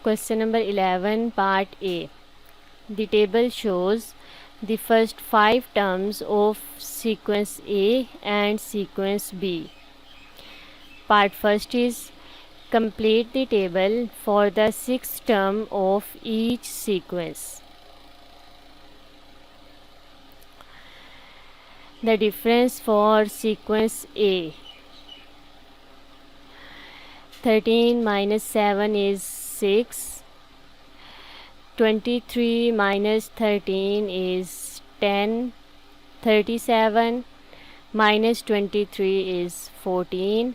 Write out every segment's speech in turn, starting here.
Question number 11, Part A. The table shows the first 5 terms of sequence A and sequence B. Part first is complete the table for the 6th term of each sequence. The difference for sequence A. 13 minus 7 is 6. 23 minus 13 is 10. 37 minus 23 is 14.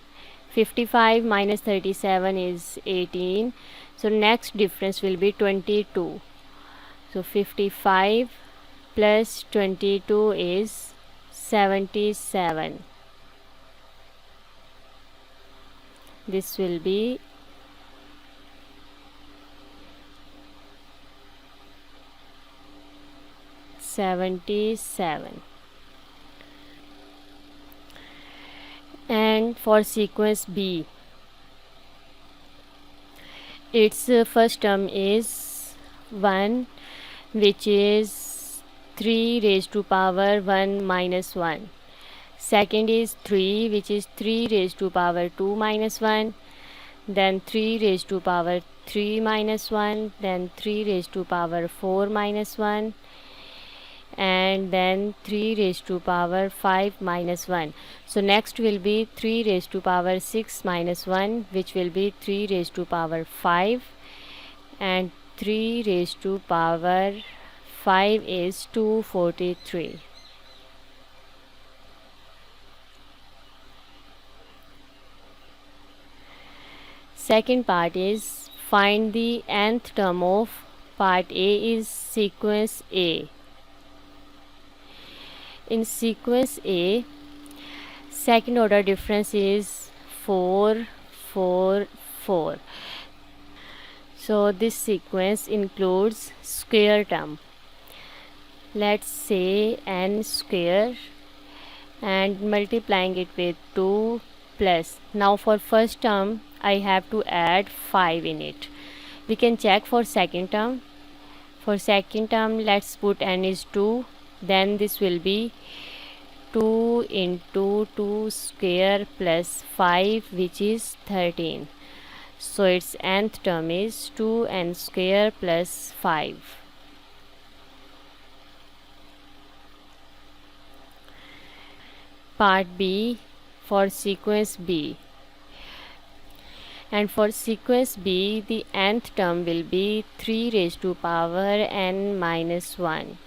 55 minus 37 is 18. So next difference will be 22. So 55 plus 22 is 77. This will be 77. And for sequence B, its first term is 1, which is 3 raised to power 1 minus 1. Second is 3, which is 3 raised to power 2 minus 1. Then 3 raised to power 3 minus 1. Then 3 raised to power 4 minus 1. And then 3 raised to power 5 minus 1. So next will be 3 raised to power 6 minus 1, which will be 3 raised to power 5. And 3 raised to power 5 is 243. Second part is find the nth term of part A is sequence A. In sequence A, second order difference is 4, 4, 4. So this sequence includes square term. Let's say n square and multiplying it with 2 plus. Now for first term I have to add 5 in it. We can check for second term. For second term, let's put n is 2. Then this will be 2 into 2 square plus 5, which is 13. So its nth term is 2n square plus 5. Part B for sequence B. And for sequence B, the nth term will be 3 raised to power n minus 1.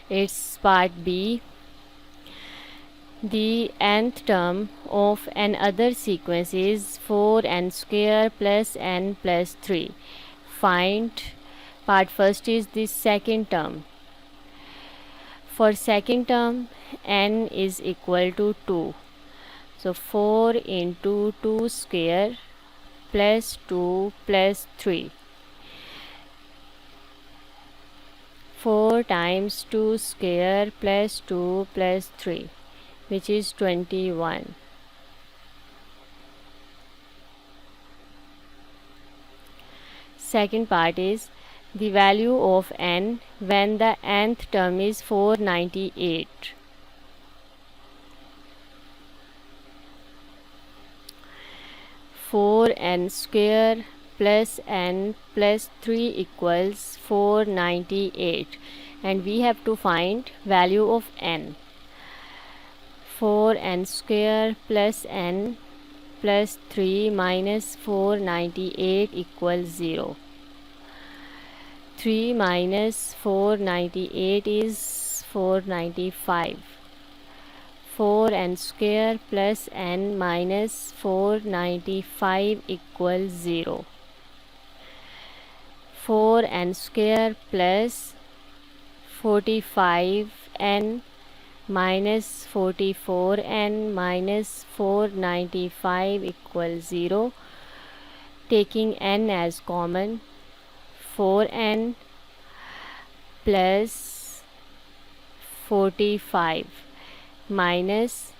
It's part B. The nth term of another sequence is 4n square plus n plus 3. Find part first is the second term. For second term, n is equal to 2. So 4 into 2 square plus 2 plus 3. 4 times 2 square plus 2 plus 3, which is 21. Second part is the value of n when the nth term is 498. Four n square plus n plus 3 equals 498, and we have to find value of n. 4n square plus n plus 3 minus 498 equals 0. 3 minus 498 is 495. 4n square plus n minus 495 equals 0. 4n square plus 45n minus 44n minus 495 equals 0. Taking n as common, 4n plus 45 minus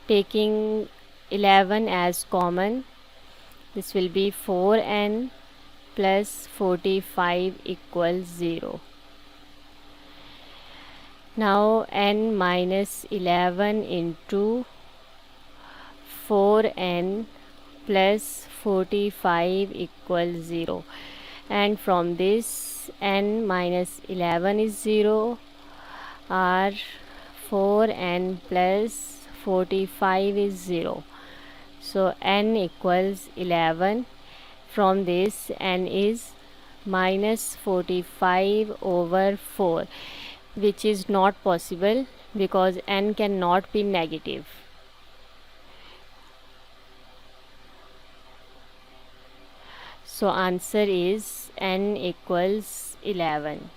taking 11 as common, this will be 4n plus 45 equals 0. Now n minus 11 into 4n plus 45 equals 0, and from this n minus 11 is 0, or 4n plus 45 is 0. So n equals 11. From this n is minus 45 over 4, which is not possible because n cannot be negative. So answer is n equals 11.